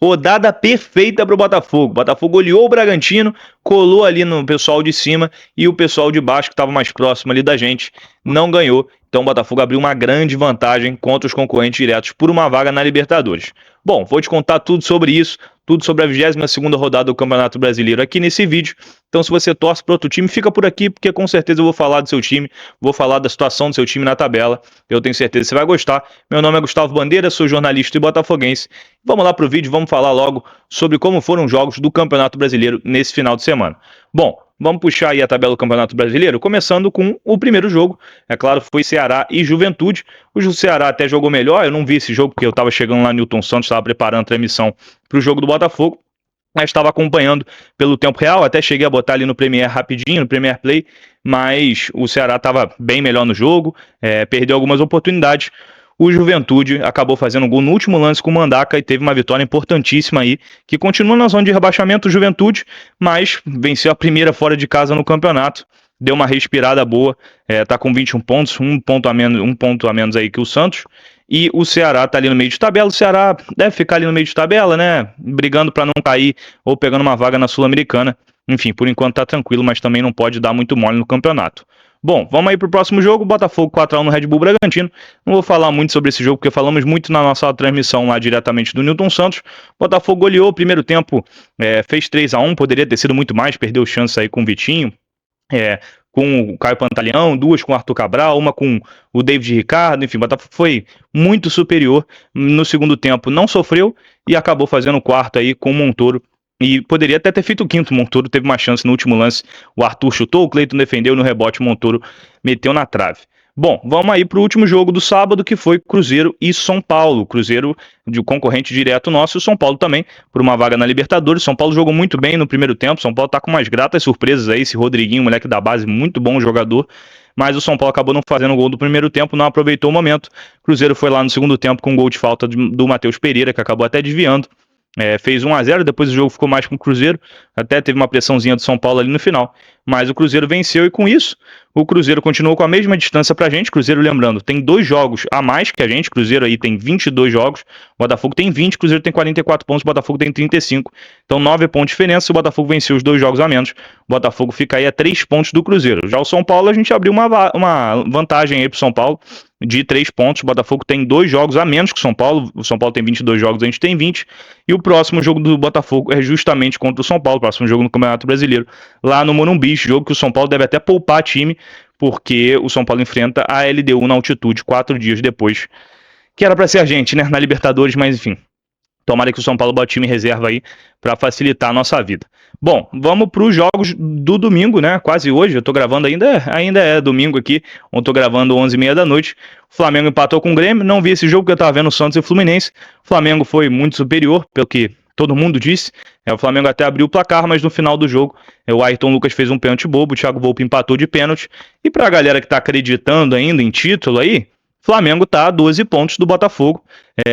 Rodada perfeita para o Botafogo. O Botafogo olhou o Bragantino, colou ali no pessoal de cima e o pessoal de baixo, que estava mais próximo ali da gente, não ganhou. Então o Botafogo abriu uma grande vantagem contra os concorrentes diretos por uma vaga na Libertadores. Bom, vou te contar tudo sobre isso, tudo sobre a 22ª rodada do Campeonato Brasileiro aqui nesse vídeo. Então se você torce para outro time, fica por aqui, porque com certeza eu vou falar do seu time, vou falar da situação do seu time na tabela. Eu tenho certeza que você vai gostar. Meu nome é Gustavo Bandeira, sou jornalista e botafoguense. Vamos lá pro vídeo, vamos falar logo sobre como foram os jogos do Campeonato Brasileiro nesse final de semana. Bom, vamos puxar aí a tabela do Campeonato Brasileiro, começando com o primeiro jogo. É claro, foi Ceará e Juventude. O Ceará até jogou melhor, eu não vi esse jogo porque eu estava chegando lá, Newton Santos estava preparando a transmissão para o jogo do Botafogo, mas estava acompanhando pelo tempo real, até cheguei a botar ali no Premiere rapidinho, no Premiere Play, mas o Ceará estava bem melhor no jogo, perdeu algumas oportunidades. O Juventude acabou fazendo um gol no último lance com o Mandaca e teve uma vitória importantíssima aí, que continua na zona de rebaixamento, o Juventude, mas venceu a primeira fora de casa no campeonato, deu uma respirada boa, tá com 21 pontos, um ponto a menos aí que o Santos, e o Ceará tá ali no meio de tabela. O Ceará deve ficar ali no meio de tabela, né, brigando para não cair ou pegando uma vaga na Sul-Americana. Enfim, por enquanto tá tranquilo, mas também não pode dar muito mole no campeonato. Bom, vamos aí pro próximo jogo, Botafogo 4-1 no Red Bull Bragantino. Não vou falar muito sobre esse jogo, porque falamos muito na nossa transmissão lá diretamente do Newton Santos. Botafogo goleou, primeiro tempo fez 3-1, poderia ter sido muito mais, perdeu chance aí com o Vitinho, com o Caio Pantaleão, duas com o Arthur Cabral, uma com o David Ricardo, enfim, o Botafogo foi muito superior. No segundo tempo não sofreu e acabou fazendo o quarto aí com o Montoro. E poderia até ter feito o quinto. O Montoro teve uma chance no último lance. O Arthur chutou, o Cleiton defendeu no rebote, o Montoro meteu na trave. Bom, vamos aí para o último jogo do sábado, que foi Cruzeiro e São Paulo. Cruzeiro de concorrente direto nosso e o São Paulo também, por uma vaga na Libertadores. São Paulo jogou muito bem no primeiro tempo. São Paulo tá com umas gratas surpresas aí. Esse Rodriguinho, moleque da base, muito bom jogador. Mas o São Paulo acabou não fazendo o gol do primeiro tempo, não aproveitou o momento. Cruzeiro foi lá no segundo tempo com um gol de falta do Matheus Pereira, que acabou até desviando. Fez 1-0, depois o jogo ficou mais com o Cruzeiro, até teve uma pressãozinha do São Paulo ali no final, mas o Cruzeiro venceu e com isso o Cruzeiro continuou com a mesma distância pra gente. Cruzeiro, lembrando, tem 2 jogos a mais que a gente. Cruzeiro aí tem 22 jogos, Botafogo tem 20, Cruzeiro tem 44 pontos, Botafogo tem 35, então 9 pontos de diferença. Se o Botafogo venceu os 2 jogos a menos, o Botafogo fica aí a 3 pontos do Cruzeiro. Já o São Paulo, a gente abriu uma vantagem aí pro São Paulo de 3 pontos, o Botafogo tem 2 jogos a menos que o São Paulo tem 22 jogos, a gente tem 20, e o próximo jogo do Botafogo é justamente contra o São Paulo, o próximo jogo no Campeonato Brasileiro, lá no Morumbi, jogo que o São Paulo deve até poupar time, porque o São Paulo enfrenta a LDU na altitude 4 dias depois, que era para ser a gente, né, na Libertadores, mas enfim. Tomara que o São Paulo bote time reserva aí para facilitar a nossa vida. Bom, vamos para os jogos do domingo, né? Quase hoje, eu tô gravando ainda é domingo aqui, eu tô gravando 11h30 da noite. O Flamengo empatou com o Grêmio, não vi esse jogo porque eu tava vendo o Santos e o Fluminense. O Flamengo foi muito superior, pelo que todo mundo disse. O Flamengo até abriu o placar, mas no final do jogo o Ayrton Lucas fez um pênalti bobo, o Thiago Volpi empatou de pênalti. E pra galera que tá acreditando ainda em título aí, Flamengo tá a 12 pontos do Botafogo,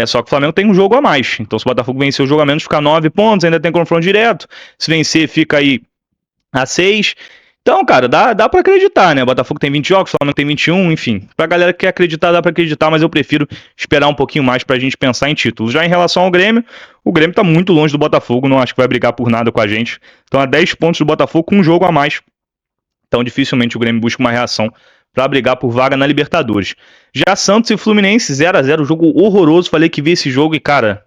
só que o Flamengo tem um jogo a mais, então se o Botafogo vencer o jogo a menos fica 9 pontos, ainda tem confronto direto, se vencer fica aí a 6, então cara, dá pra acreditar, né, o Botafogo tem 20 jogos, o Flamengo tem 21, enfim, pra galera que quer acreditar, dá pra acreditar, mas eu prefiro esperar um pouquinho mais pra gente pensar em títulos. Já em relação ao Grêmio, o Grêmio tá muito longe do Botafogo, não acho que vai brigar por nada com a gente, então a 10 pontos do Botafogo com um jogo a mais, então dificilmente o Grêmio busca uma reação para brigar por vaga na Libertadores. Já Santos e Fluminense 0-0, jogo horroroso. Falei que vi esse jogo e, cara,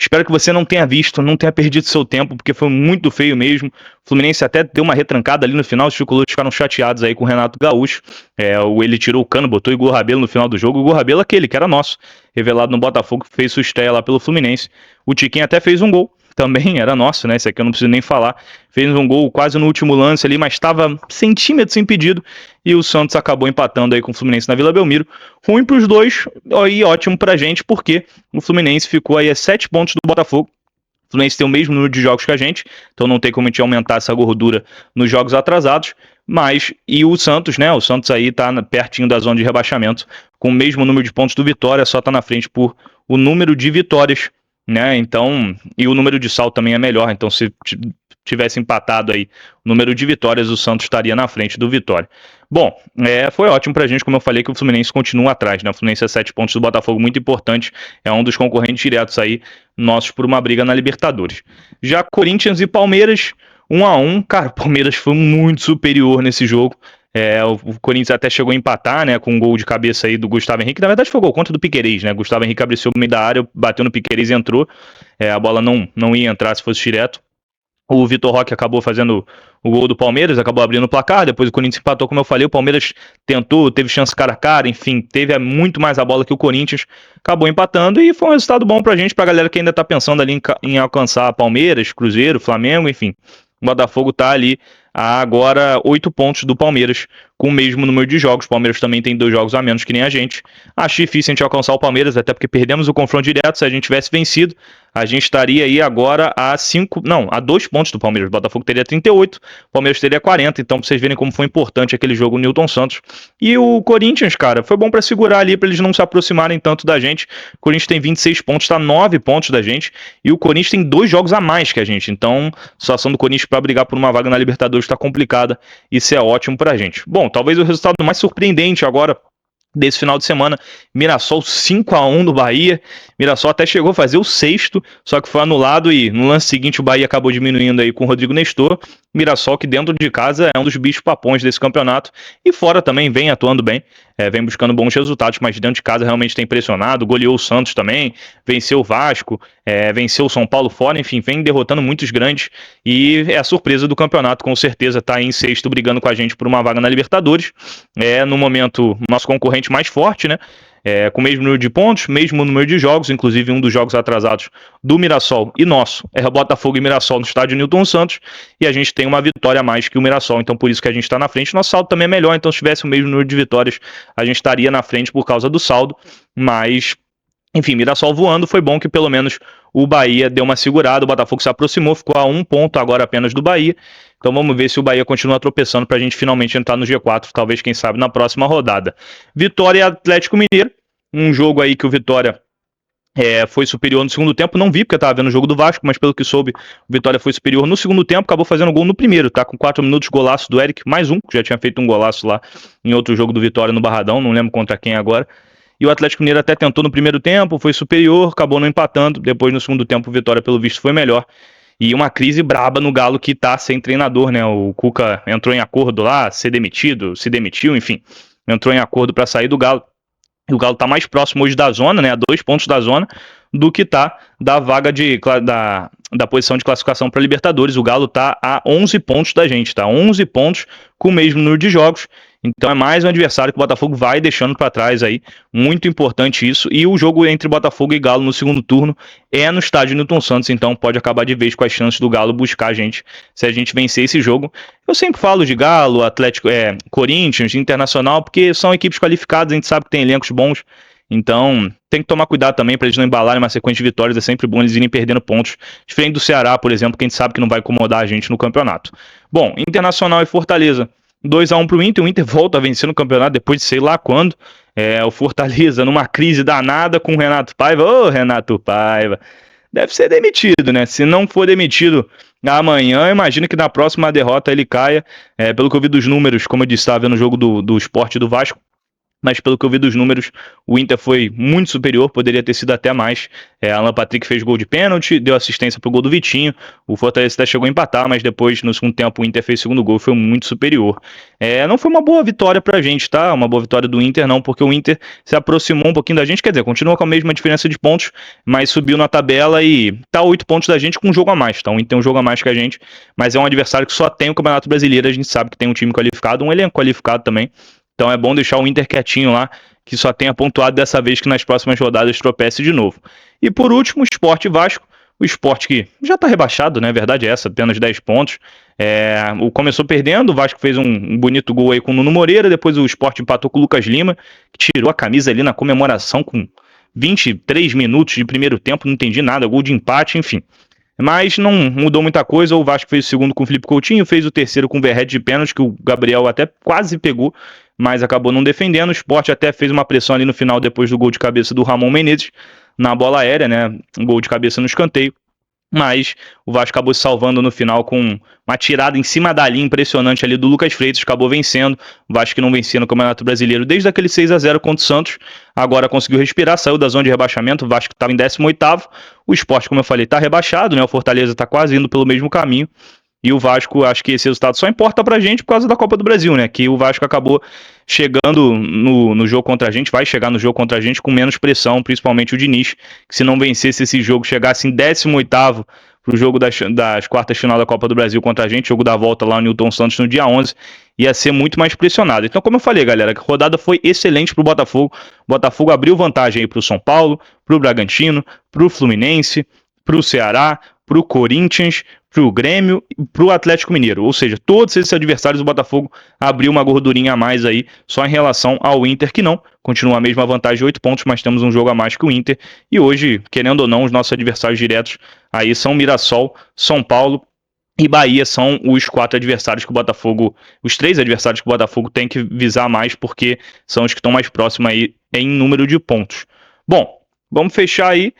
espero que você não tenha visto, não tenha perdido seu tempo, porque foi muito feio mesmo. O Fluminense até deu uma retrancada ali no final, os tricolores ficaram chateados aí com o Renato Gaúcho. Ele tirou o cano, botou o Igor Rabelo no final do jogo. O Igor Rabelo, aquele que era nosso, revelado no Botafogo, que fez sua estreia lá pelo Fluminense. O Tiquinho até fez um gol. Também era nosso, né? Esse aqui eu não preciso nem falar. Fez um gol quase no último lance ali, mas estava centímetros impedido. E o Santos acabou empatando aí com o Fluminense na Vila Belmiro. Ruim para os dois e ótimo pra gente, porque o Fluminense ficou aí a 7 pontos do Botafogo. O Fluminense tem o mesmo número de jogos que a gente, então não tem como a gente aumentar essa gordura nos jogos atrasados. E o Santos, né? O Santos aí tá pertinho da zona de rebaixamento, com o mesmo número de pontos do Vitória, só tá na frente por o número de vitórias, né? Então, e o número de saldo também é melhor, então se tivesse empatado aí o número de vitórias, o Santos estaria na frente do Vitória. Bom, foi ótimo pra gente, como eu falei, que o Fluminense continua atrás, né? O Fluminense é 7 pontos do Botafogo, muito importante, é um dos concorrentes diretos aí, nossos por uma briga na Libertadores. Já Corinthians e Palmeiras, 1-1, cara, o Palmeiras foi muito superior nesse jogo. O Corinthians até chegou a empatar, né, com um gol de cabeça aí do Gustavo Henrique. Na verdade foi gol contra do Piquerez, né? Gustavo Henrique abriu o meio da área, bateu no Piquerez e entrou. A bola não ia entrar se fosse direto. O Vitor Roque acabou fazendo o gol do Palmeiras, acabou abrindo o placar, depois o Corinthians empatou, como eu falei, o Palmeiras tentou, teve chance cara a cara, enfim, teve muito mais a bola que o Corinthians, acabou empatando e foi um resultado bom pra gente, pra galera que ainda tá pensando ali em alcançar Palmeiras, Cruzeiro, Flamengo, enfim. O Botafogo tá ali a agora 8 pontos do Palmeiras, com o mesmo número de jogos. O Palmeiras também tem 2 jogos a menos que nem a gente. Acho difícil a gente alcançar o Palmeiras, até porque perdemos o confronto direto. Se a gente tivesse vencido, a gente estaria aí agora a 2 pontos do Palmeiras. O Botafogo teria 38, o Palmeiras teria 40. Então, pra vocês verem como foi importante aquele jogo, o Nilton Santos. E o Corinthians, cara, foi bom pra segurar ali, pra eles não se aproximarem tanto da gente. O Corinthians tem 26 pontos, tá 9 pontos da gente. E o Corinthians tem 2 jogos a mais que a gente. Então, a situação do Corinthians pra brigar por uma vaga na Libertadores tá complicada. Isso é ótimo pra gente. Bom, talvez o resultado mais surpreendente agora desse final de semana, Mirassol 5-1 do Bahia. Mirassol até chegou a fazer o 6º, só que foi anulado e no lance seguinte o Bahia acabou diminuindo aí com o Rodrigo Nestor. Mirassol que dentro de casa é um dos bichos papões desse campeonato e fora também vem atuando bem, vem buscando bons resultados, mas dentro de casa realmente tem impressionado, goleou o Santos também, venceu o Vasco, venceu o São Paulo fora, enfim, vem derrotando muitos grandes e é a surpresa do campeonato, com certeza tá aí em 6º brigando com a gente por uma vaga na Libertadores. No momento, nosso concorrente mais forte, né? Com o mesmo número de pontos, mesmo número de jogos, inclusive um dos jogos atrasados do Mirassol e nosso é Botafogo e Mirassol no estádio Nilton Santos, e a gente tem uma vitória a mais que o Mirassol, então por isso que a gente está na frente. Nosso saldo também é melhor, então se tivesse o mesmo número de vitórias, a gente estaria na frente por causa do saldo, mas enfim, Mirassol voando, foi bom que pelo menos o Bahia deu uma segurada, o Botafogo se aproximou, ficou a 1 ponto agora apenas do Bahia. Então vamos ver se o Bahia continua tropeçando pra gente finalmente entrar no G4, talvez, quem sabe, na próxima rodada. Vitória e Atlético Mineiro, um jogo aí que o Vitória foi superior no segundo tempo, não vi porque eu tava vendo o jogo do Vasco, mas pelo que soube, o Vitória foi superior no segundo tempo, acabou fazendo gol no primeiro, tá? Com 4 minutos, golaço do Eric, mais um, que já tinha feito um golaço lá em outro jogo do Vitória no Barradão, não lembro contra quem agora. E o Atlético Mineiro até tentou no primeiro tempo, foi superior, acabou não empatando. Depois, no segundo tempo, o Vitória, pelo visto, foi melhor. E uma crise braba no Galo que tá sem treinador, né? O Cuca entrou em acordo lá, ser demitido, se demitiu, enfim. Entrou em acordo para sair do Galo. E o Galo tá mais próximo hoje da zona, né? A 2 pontos da zona, do que tá da vaga da posição de classificação para Libertadores. O Galo tá a 11 pontos da gente, tá? 11 pontos com o mesmo número de jogos. Então é mais um adversário que o Botafogo vai deixando para trás aí. Muito importante isso. E o jogo entre Botafogo e Galo no segundo turno é no estádio Nilton Santos. Então pode acabar de vez com as chances do Galo buscar a gente se a gente vencer esse jogo. Eu sempre falo de Galo, Atlético, Corinthians, Internacional, porque são equipes qualificadas, a gente sabe que tem elencos bons. Então tem que tomar cuidado também para eles não embalarem uma sequência de vitórias. É sempre bom eles irem perdendo pontos. Diferente do Ceará, por exemplo, que a gente sabe que não vai incomodar a gente no campeonato. Bom, Internacional e Fortaleza, 2-1 pro Inter, o Inter volta a vencer no campeonato depois de sei lá quando. O Fortaleza numa crise danada com o Renato Paiva. Ô, Renato Paiva, deve ser demitido, né? Se não for demitido amanhã, imagino que na próxima derrota ele caia. Pelo que eu vi dos números, como eu disse, estava vendo o jogo do Sport do Vasco, mas pelo que eu vi dos números, o Inter foi muito superior, poderia ter sido até mais. Alan Patrick fez gol de pênalti, deu assistência pro gol do Vitinho, o Fortaleza até chegou a empatar, mas depois, no segundo tempo, o Inter fez o segundo gol e foi muito superior. Não foi uma boa vitória pra gente, tá? Uma boa vitória do Inter, não, porque o Inter se aproximou um pouquinho da gente, quer dizer, continua com a mesma diferença de pontos, mas subiu na tabela e tá 8 pontos da gente com um jogo a mais, tá? O Inter tem um jogo a mais que a gente, mas é um adversário que só tem o Campeonato Brasileiro, a gente sabe que tem um time qualificado, um elenco qualificado também. Então é bom deixar o Inter quietinho lá, que só tenha pontuado dessa vez, que nas próximas rodadas tropece de novo. E por último, o Sport e Vasco. O Sport que já tá rebaixado, né? A verdade é essa, apenas 10 pontos. Começou perdendo, o Vasco fez um bonito gol aí com o Nuno Moreira, depois o Sport empatou com o Lucas Lima, que tirou a camisa ali na comemoração com 23 minutos de primeiro tempo, não entendi nada, gol de empate, enfim. Mas não mudou muita coisa, o Vasco fez o segundo com o Felipe Coutinho, fez o terceiro com o Verratti de pênalti, que o Gabriel até quase pegou, mas acabou não defendendo. O Sport até fez uma pressão ali no final, depois do gol de cabeça do Ramon Menezes, na bola aérea, né? Um gol de cabeça no escanteio. mas o Vasco acabou se salvando no final com uma tirada em cima da linha impressionante ali do Lucas Freitas, acabou vencendo. O Vasco que não vencia no Campeonato Brasileiro desde aquele 6-0 contra o Santos, agora conseguiu respirar, saiu da zona de rebaixamento. O Vasco estava em 18º, o Sport, como eu falei, está rebaixado, né? O Fortaleza está quase indo pelo mesmo caminho. E o Vasco, acho que esse resultado só importa pra gente por causa da Copa do Brasil, né? Que o Vasco acabou chegando no jogo contra a gente, vai chegar no jogo contra a gente com menos pressão, principalmente o Diniz, que se não vencesse esse jogo, chegasse em 18º pro jogo das quartas de final da Copa do Brasil contra a gente, jogo da volta lá no Newton Santos no dia 11, ia ser muito mais pressionado. Então, como eu falei, galera, a rodada foi excelente pro Botafogo. O Botafogo abriu vantagem aí pro São Paulo, pro Bragantino, pro Fluminense, pro Ceará, pro Corinthians, pro Grêmio e pro Atlético Mineiro. Ou seja, todos esses adversários do Botafogo abriu uma gordurinha a mais aí, só em relação ao Inter, que não. Continua a mesma vantagem de 8 pontos, mas temos um jogo a mais que o Inter. E hoje, querendo ou não, os nossos adversários diretos aí são Mirassol, São Paulo e Bahia, são os 4 adversários que o Botafogo, os 3 adversários que o Botafogo tem que visar mais, porque são os que estão mais próximos aí em número de pontos. Bom, vamos fechar aí.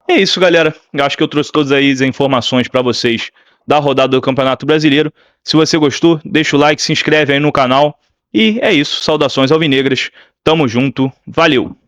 É isso, galera. Eu acho que eu trouxe todas aí as informações para vocês da rodada do Campeonato Brasileiro. Se você gostou, deixa o like, se inscreve aí no canal. E é isso. Saudações alvinegras. Tamo junto. Valeu!